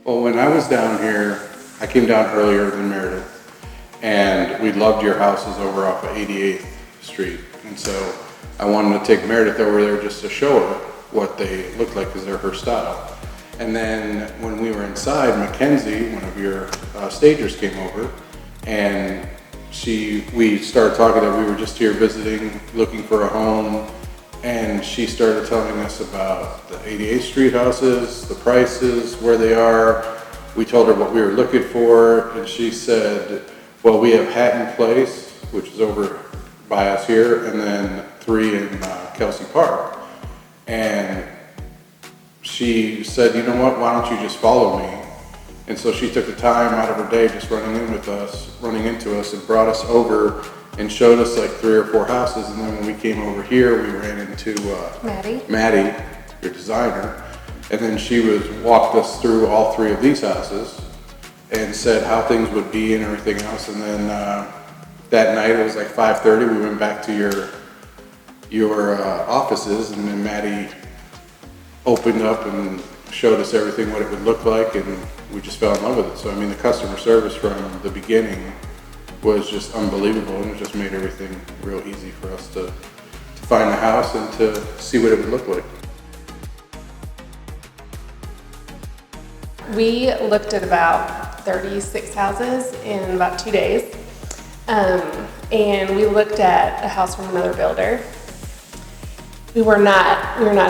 Well, when I was down here, I came down earlier than Meredith, and we loved your houses over off of 88th Street. And so I wanted to take Meredith over there just to show her what they look like, because they're her style. And then when we were inside, Mackenzie, one of your stagers, came over, and we started talking that we were just here visiting, looking for a home, and she started telling us about the 88th Street houses, the prices, where they are. We told her what we were looking for, and she said, well, we have Hatton Place, which is over by us here, and then 3 in Kelsey Park. And she said, you know what, why don't you just follow me? And so she took the time out of her day just running into us, and brought us over and showed us like 3 or 4 houses. And then when we came over here, we ran into Maddie, your designer, and then she walked us through all 3 of these houses and said how things would be and everything else. And then that night, it was like 5:30, we went back to your offices, and then Maddie opened up and showed us everything, what it would look like, and we just fell in love with it. So I mean, the customer service from the beginning was just unbelievable, and it just made everything real easy for us to find the house and to see what it would look like. We looked at about 36 houses in about 2 days, and we looked at a house from another builder. We were not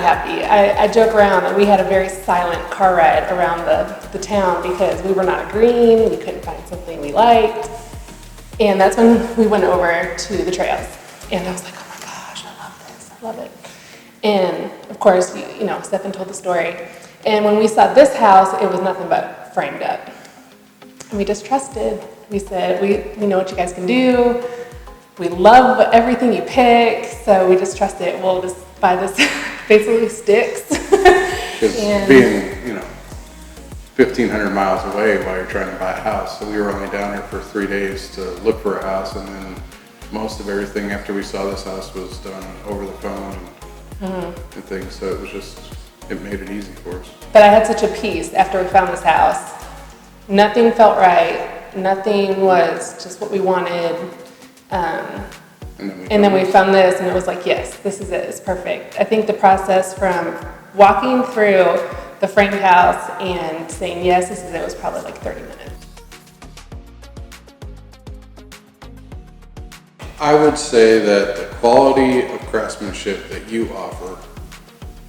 happy. I joke around that we had a very silent car ride around the town because we were not agreeing. We couldn't find something we liked. And that's when we went over to the trails. And I was like, oh my gosh, I love this, I love it. And of course, you know, Stefan told the story. And when we saw this house, it was nothing but framed up. And we just trusted. We said, we know what you guys can do. We love everything you pick. So we just trusted, we'll just buy this basically sticks. Because being, 1,500 miles away while you're trying to buy a house. So we were only down here for 3 days to look for a house, and then most of everything after we saw this house was done over the phone and things. So it was just, it made it easy for us. But I had such a peace after we found this house. Nothing felt right. Nothing was just what we wanted. And then we found this, and it was like, yes, this is it. It's perfect. I think the process from walking through the framed house and saying, yes, this is it, was probably like 30 minutes. I would say that the quality of craftsmanship that you offer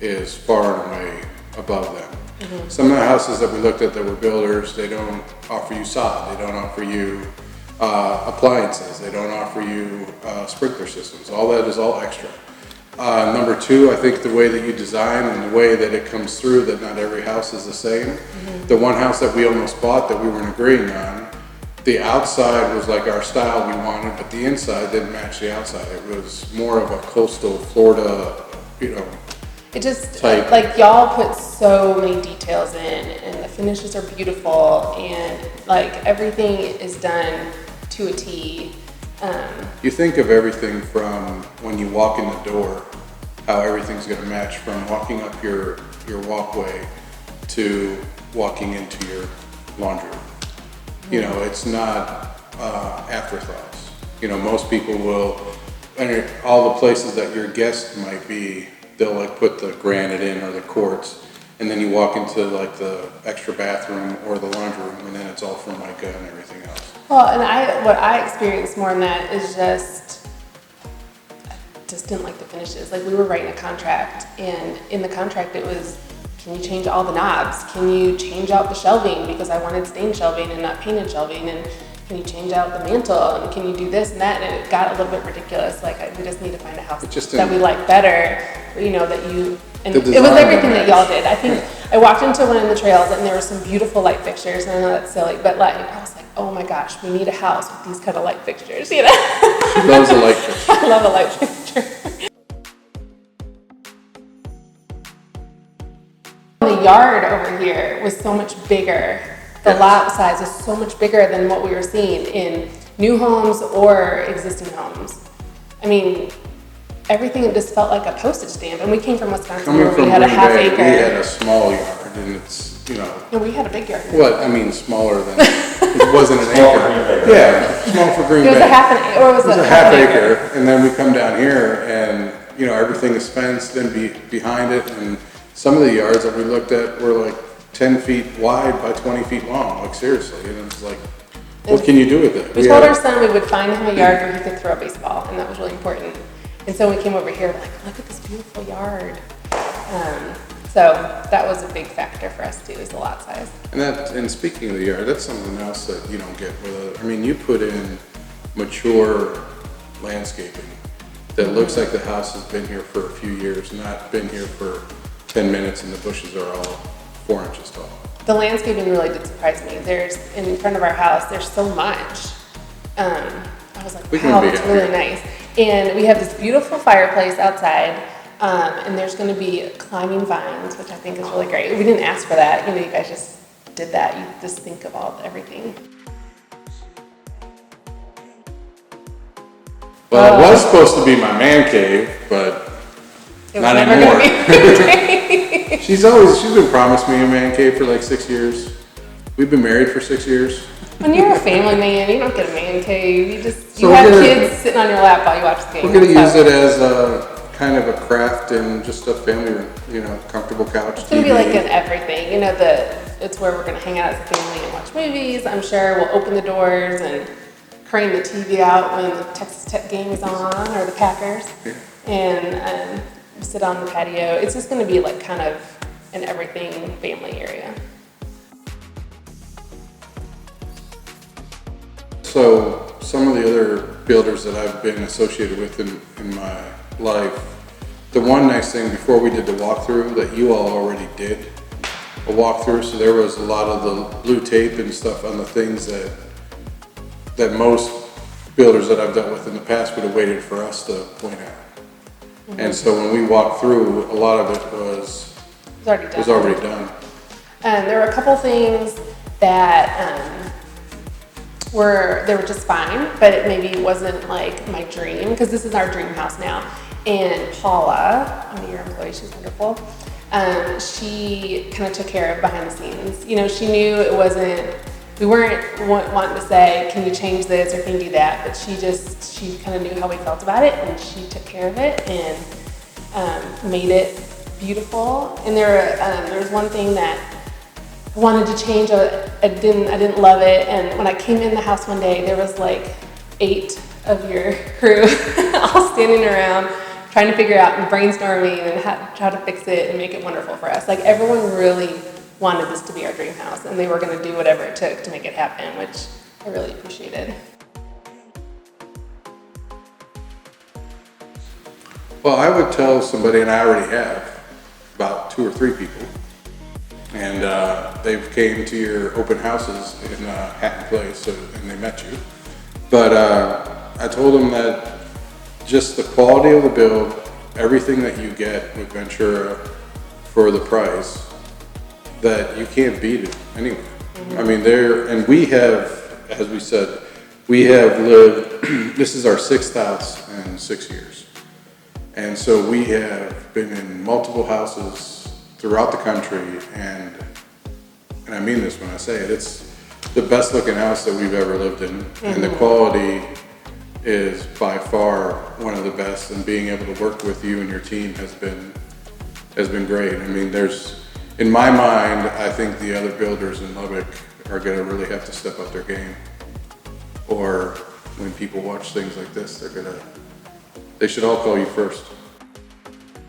is far and away above them. Some of the houses that we looked at that were builders, they don't offer you sod, they don't offer you appliances, they don't offer you sprinkler systems. All that is all extra. Number 2, I think the way that you design and the way that it comes through, that not every house is the same. The one house that we almost bought that we weren't agreeing on, the outside was like our style we wanted, but the inside didn't match the outside. It was more of a coastal Florida, It just, type. like, y'all put so many details in, and the finishes are beautiful, and like everything is done to a T. You think of everything from when you walk in the door, how everything's going to match from walking up your walkway to walking into your laundry room. It's not afterthoughts. Most people will, and all the places that your guest might be, they'll like put the granite in or the quartz, and then you walk into like the extra bathroom or the laundry room, and then it's all from mica and everything else. Well, and what I experienced more than that is just didn't like the finishes. Like, we were writing a contract, and in the contract it was, can you change all the knobs? Can you change out the shelving? Because I wanted stained shelving and not painted shelving. And can you change out the mantle? And can you do this and that? And it got a little bit ridiculous. Like, we just need to find a house that we like better. And it was everything that y'all did. I think I walked into one of the trails, and there were some beautiful light fixtures. And I know that's silly, but like, I was like, oh my gosh, we need a house with these kind of light fixtures. She loves a light fixture. I love a light fixture. The yard over here was so much bigger. The lot size is so much bigger than what we were seeing in new homes or existing homes. I mean, everything just felt like a postage stamp. And we came from Wisconsin where we had a half acre. We had a small yard, and it's you know, And we had a big yard. smaller than, it wasn't an Small for acre. Green Bay. Yeah, small for Green It was Bay. a half an, or was It was it a half acre, and then we come down here and, everything is fenced and behind it, and some of the yards that we looked at were like 10 feet wide by 20 feet long, like seriously, and it's like, what can you do with it? We told our son we would find him a yard where he could throw a baseball, and that was really important. And so when we came over here, we're like, look at this beautiful yard. So that was a big factor for us too, is the lot size. And speaking of the yard, that's something else that you don't get with it. You put in mature landscaping that looks like the house has been here for a few years, not been here for 10 minutes and the bushes are all 4 inches tall. The landscaping really did surprise me. There's, in front of our house, there's so much. I was like, wow, it's really nice. And we have this beautiful fireplace outside, and there's gonna be climbing vines, which I think is really great. We didn't ask for that, you guys just did that. You just think of everything. Well, it was supposed to be my man cave, but It was not never anymore. gonna be. She's been promised me a man cave for like 6 years. We've been married for 6 years. When you're a family man, you don't get a man cave. So you have kids sitting on your lap while you watch the game. We're gonna use it as a kind of a craft and just a family, comfortable couch. It's gonna be like an everything. It's where we're gonna hang out as a family and watch movies. I'm sure we'll open the doors and crane the TV out when the Texas Tech game is on, or the Packers, and sit on the patio. It's just gonna be like kind of an everything family area. So some of the other builders that I've been associated with in my life, the one nice thing before we did the walkthrough that you all already did a walkthrough, so there was a lot of the blue tape and stuff on the things that most builders that I've dealt with in the past would have waited for us to point out. And so when we walked through, a lot of it was already done. There were a couple things that they were just fine, but it maybe wasn't like my dream, because this is our dream house now. And Paula, one of your employees, she's wonderful. She kind of took care of behind the scenes. She knew it wasn't, we weren't wanting to say, can you change this or can you do that? But she kind of knew how we felt about it, and she took care of it and made it beautiful. And there was one thing that I wanted to change. I didn't love it. And when I came in the house one day, there was like 8 of your crew all standing around trying to figure out and brainstorming and how to fix it and make it wonderful for us. Like, everyone really wanted this to be our dream house, and they were going to do whatever it took to make it happen, which I really appreciated. Well, I would tell somebody, and I already have, about 2 or 3 people, and they've came to your open houses in Hatton Place, and they met you. But I told them that just the quality of the build, everything that you get with Ventura for the price, that you can't beat it anywhere. And we have, as we said, we have lived, this is our 6th house in 6 years. And so we have been in multiple houses throughout the country, and I mean this when I say it, it's the best looking house that we've ever lived in, and the quality is by far one of the best, and being able to work with you and your team has been great. In my mind, I think the other builders in Lubbock are gonna really have to step up their game, or when people watch things like this, they should all call you first.